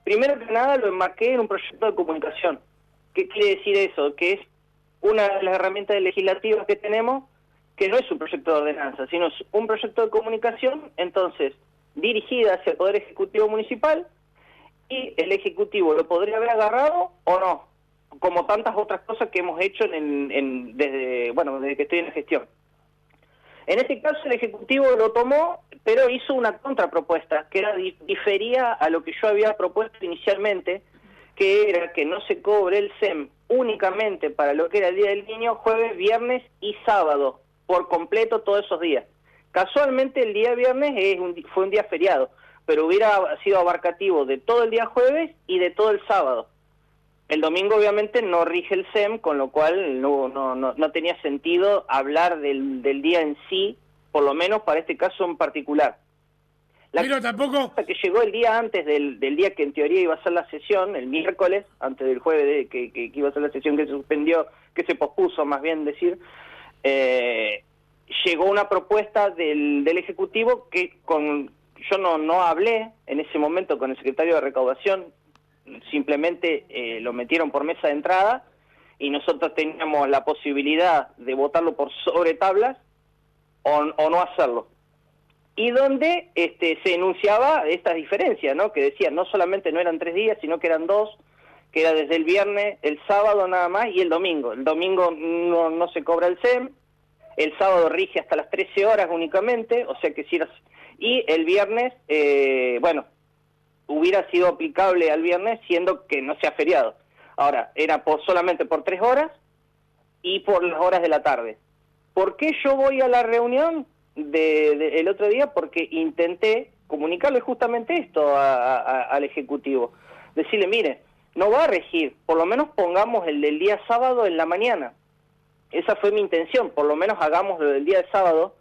primero que nada lo enmarqué en un proyecto de comunicación. ¿Qué quiere decir eso? Que es una de las herramientas legislativas que tenemos, que no es un proyecto de ordenanza, sino es un proyecto de comunicación, entonces, dirigida hacia el Poder Ejecutivo Municipal, y el Ejecutivo lo podría haber agarrado o no, como tantas otras cosas que hemos hecho desde que estoy en la gestión. En este caso el Ejecutivo lo tomó, pero hizo una contrapropuesta, que era difería a lo que yo había propuesto inicialmente, que era que no se cobre el SEM únicamente para lo que era el Día del Niño, jueves, viernes y sábado, por completo todos esos días. Casualmente el día viernes fue un día feriado, pero hubiera sido abarcativo de todo el día jueves y de todo el sábado. El domingo obviamente no rige el SEM, con lo cual no tenía sentido hablar del día en sí, por lo menos para este caso en particular. Pero tampoco... Que llegó el día antes del día que en teoría iba a ser la sesión, el miércoles, antes del jueves que iba a ser la sesión que se suspendió, que se pospuso más bien decir, llegó una propuesta del Ejecutivo que yo no hablé en ese momento con el secretario de Recaudación, simplemente lo metieron por mesa de entrada y nosotros teníamos la posibilidad de votarlo por sobre tablas o no hacerlo. Y donde se enunciaba estas diferencias, ¿no? Que decía, no solamente no eran 3 días, sino que eran 2, que era desde el viernes, el sábado nada más y el domingo. El domingo no se cobra el SEM, el sábado rige hasta las 13 horas únicamente, o sea que si era... Y el viernes, hubiera sido aplicable al viernes siendo que no sea feriado. Ahora, era solamente por 3 horas y por las horas de la tarde. ¿Por qué yo voy a la reunión el otro día? Porque intenté comunicarle justamente esto al Ejecutivo. Decirle, mire, no va a regir, por lo menos pongamos el del día sábado en la mañana. Esa fue mi intención, por lo menos hagamos lo del día de sábado,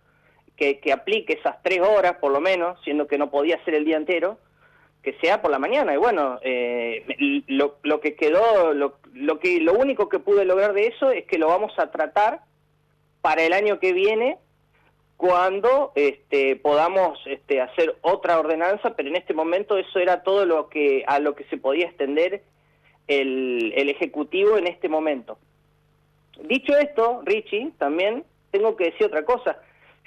que aplique esas 3 horas por lo menos, siendo que no podía ser el día entero, que sea por la mañana. Y bueno, lo que quedó, lo único que pude lograr de eso es que lo vamos a tratar para el año que viene, cuando podamos hacer otra ordenanza, pero en este momento eso era todo a lo que se podía extender el Ejecutivo en este momento. Dicho esto, Richie, también tengo que decir otra cosa.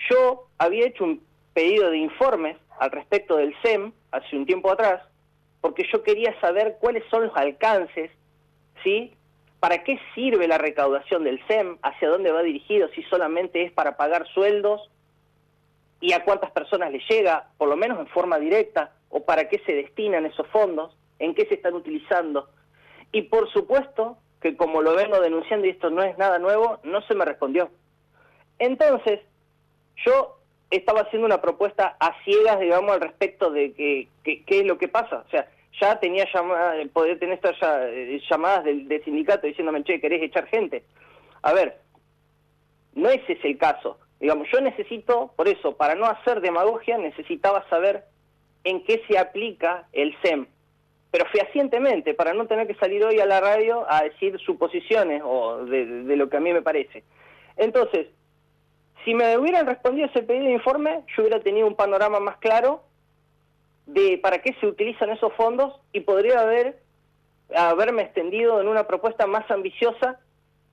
Yo había hecho un pedido de informes al respecto del SEM hace un tiempo atrás, porque yo quería saber cuáles son los alcances, ¿sí? ¿Para qué sirve la recaudación del SEM? ¿Hacia dónde va dirigido? Si solamente es para pagar sueldos y a cuántas personas le llega, por lo menos en forma directa, o para qué se destinan esos fondos, en qué se están utilizando. Y por supuesto que como lo vengo denunciando, y esto no es nada nuevo, no se me respondió. Entonces, yo estaba haciendo una propuesta a ciegas, digamos, al respecto de qué es lo que pasa. O sea, ya tenía poder tener estas llamadas del sindicato diciéndome, che, ¿querés echar gente? A ver, no ese es el caso. Digamos, yo necesito, por eso, para no hacer demagogia, necesitaba saber en qué se aplica el SEM. Pero fehacientemente, para no tener que salir hoy a la radio a decir suposiciones o de lo que a mí me parece. Entonces, si me hubieran respondido ese pedido de informe, yo hubiera tenido un panorama más claro de para qué se utilizan esos fondos y podría haberme extendido en una propuesta más ambiciosa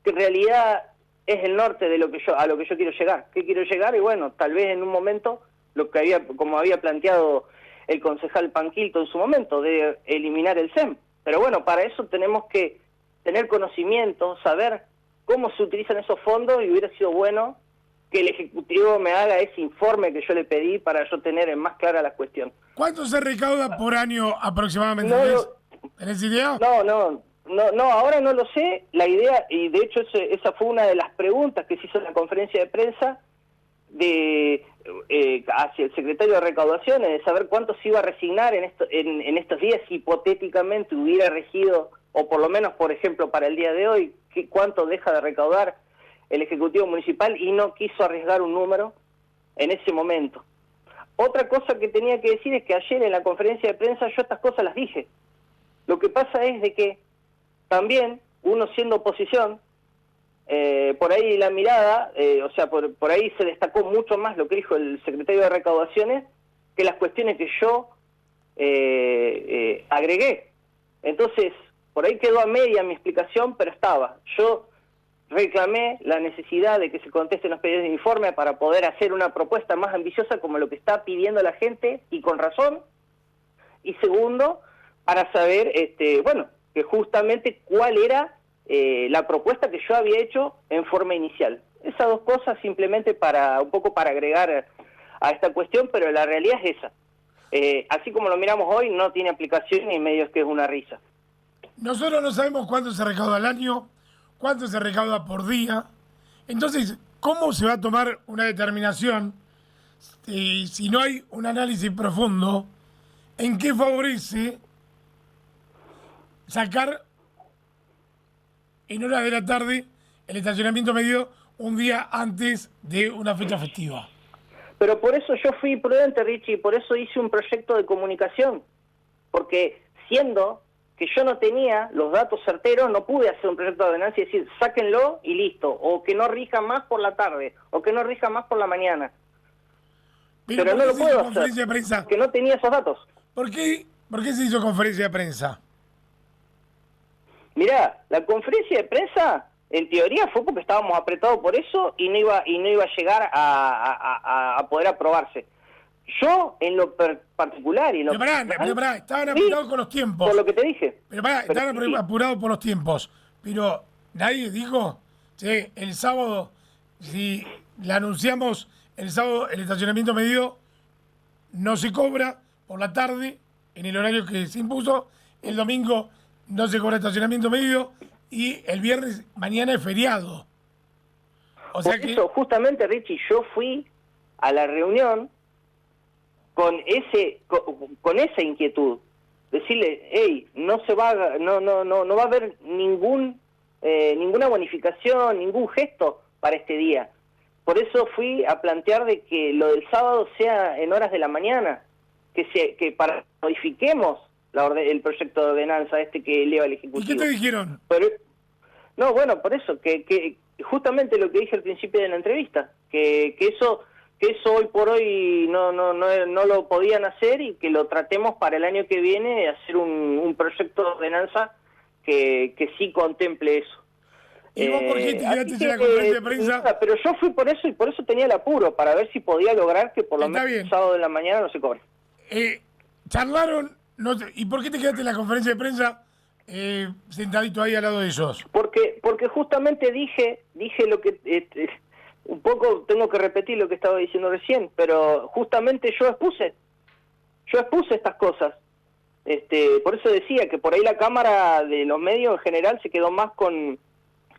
que en realidad es el norte de a lo que yo quiero llegar. ¿Qué quiero llegar? Y bueno, tal vez en un momento, como había planteado el concejal Panquilto en su momento, de eliminar el SEM. Pero bueno, para eso tenemos que tener conocimiento, saber cómo se utilizan esos fondos, y hubiera sido bueno que el Ejecutivo me haga ese informe que yo le pedí para yo tener más clara la cuestión. ¿Cuánto se recauda por año aproximadamente? ¿Tenés idea? No, ahora no lo sé. La idea, y de hecho esa fue una de las preguntas que se hizo en la conferencia de prensa hacia el secretario de Recaudaciones, de saber cuánto se iba a resignar en estos días, si hipotéticamente hubiera regido, o por lo menos, por ejemplo, para el día de hoy, cuánto deja de recaudar el Ejecutivo Municipal, y no quiso arriesgar un número en ese momento. Otra cosa que tenía que decir es que ayer en la conferencia de prensa yo estas cosas las dije. Lo que pasa es de que también uno siendo oposición, por ahí la mirada, por ahí se destacó mucho más lo que dijo el secretario de Recaudaciones que las cuestiones que yo agregué. Entonces, por ahí quedó a media mi explicación, pero estaba. Yo reclamé la necesidad de que se contesten los pedidos de informe para poder hacer una propuesta más ambiciosa como lo que está pidiendo la gente, y con razón. Y segundo, para saber, que justamente cuál era la propuesta que yo había hecho en forma inicial. Esas dos cosas simplemente un poco para agregar a esta cuestión, pero la realidad es esa. Así como lo miramos hoy, no tiene aplicación y medio es que es una risa. Nosotros no sabemos cuánto se recauda al año, cuánto se recauda por día. Entonces, ¿cómo se va a tomar una determinación si no hay un análisis profundo en qué favorece sacar en horas de la tarde el estacionamiento medido un día antes de una fecha festiva? Pero por eso yo fui prudente, Richie, y por eso hice un proyecto de comunicación. Porque siendo que yo no tenía los datos certeros, no pude hacer un proyecto de ordenanza y decir, sáquenlo y listo, o que no rija más por la tarde, o que no rija más por la mañana. Pero no lo puedo hacer, que no tenía esos datos. ¿Por qué se hizo conferencia de prensa? Mirá, la conferencia de prensa, en teoría, fue porque estábamos apretados por eso y no iba a llegar a poder aprobarse. Yo, en lo particular y en lo pero pará, estaban apurados con los tiempos. Por lo que te dije. Estaban apurados por los tiempos. Pero nadie dijo, che, el sábado, si le anunciamos el sábado el estacionamiento medido, no se cobra por la tarde, en el horario que se impuso, el domingo no se cobra estacionamiento medido y el viernes mañana es feriado. O sea por eso, justamente, Richie, yo fui a la reunión con esa inquietud, decirle, hey, no va a haber ninguna bonificación, ningún gesto para este día. Por eso fui a plantear de que lo del sábado sea en horas de la mañana, que modifiquemos el proyecto de ordenanza que eleva el Ejecutivo. ¿Y qué te dijeron? No, bueno, por eso, que justamente lo que dije al principio de la entrevista, que eso hoy por hoy no lo podían hacer y que lo tratemos para el año que viene, hacer un proyecto de ordenanza que sí contemple eso. ¿Y vos por qué te quedaste en la conferencia de prensa? Pero yo fui por eso y por eso tenía el apuro, para ver si podía lograr que por lo menos el sábado de la mañana no se cobre. Charlaron, ¿y por qué te quedaste en la conferencia de prensa sentadito ahí al lado de ellos? Porque justamente dije lo que... un poco tengo que repetir lo que estaba diciendo recién, pero justamente yo expuse estas cosas. Por eso decía que por ahí la Cámara de los medios en general se quedó más con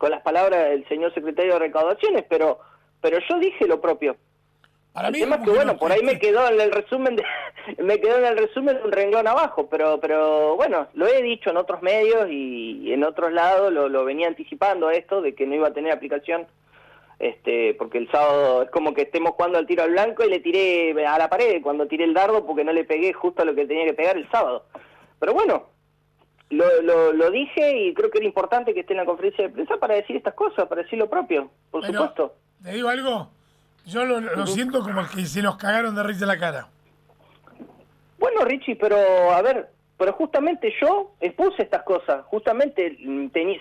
las palabras del señor secretario de Recaudaciones, pero yo dije lo propio. Para mí, el tema es que bueno, por ahí me quedó en el resumen de un renglón abajo, pero bueno, lo he dicho en otros medios y en otros lados lo venía anticipando esto de que no iba a tener aplicación, porque el sábado es como que estemos jugando al tiro al blanco y le tiré a la pared cuando tiré el dardo porque no le pegué justo a lo que tenía que pegar el sábado. Pero bueno, lo dije y creo que era importante que esté en la conferencia de prensa para decir estas cosas, para decir lo propio, por supuesto. ¿Te digo algo? Yo lo siento como que se nos cagaron de risa la cara. Bueno, Richie, pero justamente yo expuse estas cosas, justamente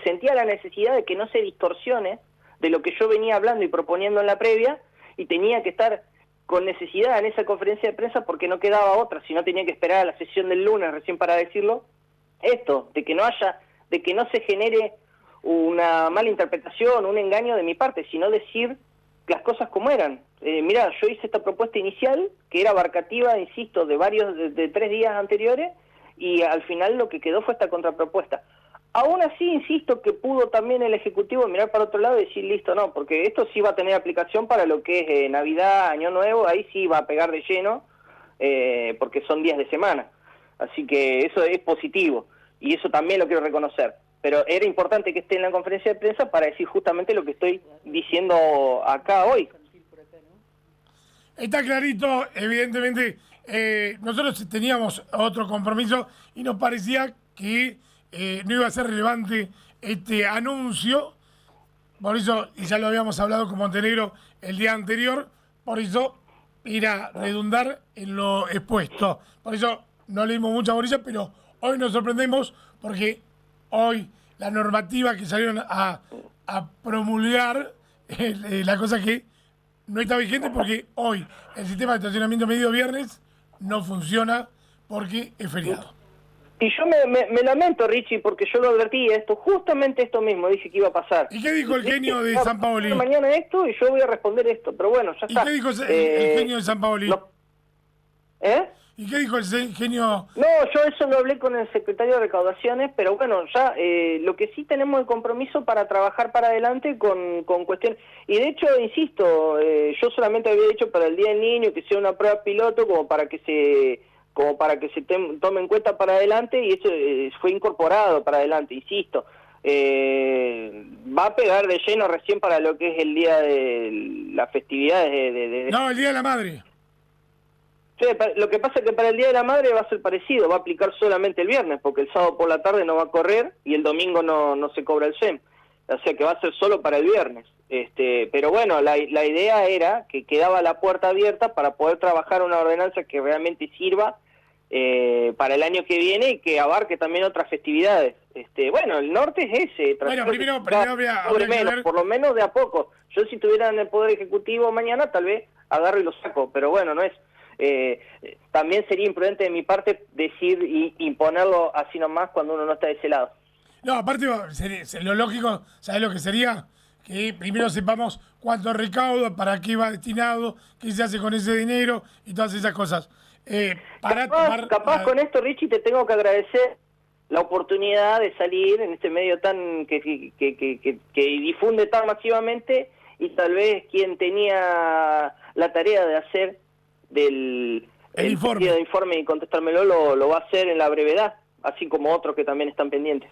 sentía la necesidad de que no se distorsione de lo que yo venía hablando y proponiendo en la previa, y tenía que estar con necesidad en esa conferencia de prensa porque no quedaba otra, si no tenía que esperar a la sesión del lunes recién para decirlo, de que no se genere una mala interpretación, un engaño de mi parte, sino decir las cosas como eran. Mirá, yo hice esta propuesta inicial, que era abarcativa, insisto, de 3 días anteriores, y al final lo que quedó fue esta contrapropuesta. Aún así, insisto, que pudo también el Ejecutivo mirar para otro lado y decir, listo, no, porque esto sí va a tener aplicación para lo que es Navidad, Año Nuevo, ahí sí va a pegar de lleno, porque son días de semana. Así que eso es positivo, y eso también lo quiero reconocer. Pero era importante que esté en la conferencia de prensa para decir justamente lo que estoy diciendo acá hoy. Está clarito, evidentemente, nosotros teníamos otro compromiso y nos parecía que no iba a ser relevante este anuncio, por eso, y ya lo habíamos hablado con Montenegro el día anterior, por eso ir a redundar en lo expuesto. Por eso no le dimos mucha bolilla, pero hoy nos sorprendemos porque hoy la normativa que salieron a promulgar, la cosa que no está vigente porque hoy el sistema de estacionamiento medido viernes no funciona porque es feriado. Y yo me lamento, Richie, porque yo lo advertí justamente esto mismo, dije que iba a pasar. ¿Y qué dijo el genio de San Paoli? Mañana esto y yo voy a responder esto, pero bueno, ya está. ¿Y qué dijo el genio de San Paoli? No. ¿Eh? ¿Y qué dijo el genio? No, yo eso lo hablé con el secretario de Recaudaciones, pero bueno, ya lo que sí tenemos el compromiso para trabajar para adelante con cuestiones. Y de hecho, insisto, yo solamente había dicho para el Día del Niño que sea una prueba piloto como para que se tome en cuenta para adelante, y eso fue incorporado para adelante, insisto. Va a pegar de lleno recién para lo que es el día de las festividades No, el Día de la Madre. Sí, lo que pasa es que para el Día de la Madre va a ser parecido, va a aplicar solamente el viernes, porque el sábado por la tarde no va a correr y el domingo no se cobra el SEM. O sea que va a ser solo para el viernes. Pero bueno, la idea era que quedaba la puerta abierta para poder trabajar una ordenanza que realmente sirva para el año que viene y que abarque también otras festividades. Bueno, el norte es ese. Bueno, primero habría que ver... por lo menos de a poco. Yo si tuviera en el Poder Ejecutivo mañana, tal vez agarro y lo saco, pero bueno, no es... también sería imprudente de mi parte decir y imponerlo así nomás cuando uno no está de ese lado. No, aparte lo lógico, ¿sabes lo que sería? Que primero sepamos cuánto recauda, para qué va destinado, qué se hace con ese dinero y todas esas cosas. Capaz con esto, Richie, te tengo que agradecer la oportunidad de salir en este medio tan que difunde tan masivamente, y tal vez quien tenía la tarea de hacer el informe y contestármelo lo va a hacer en la brevedad, así como otros que también están pendientes.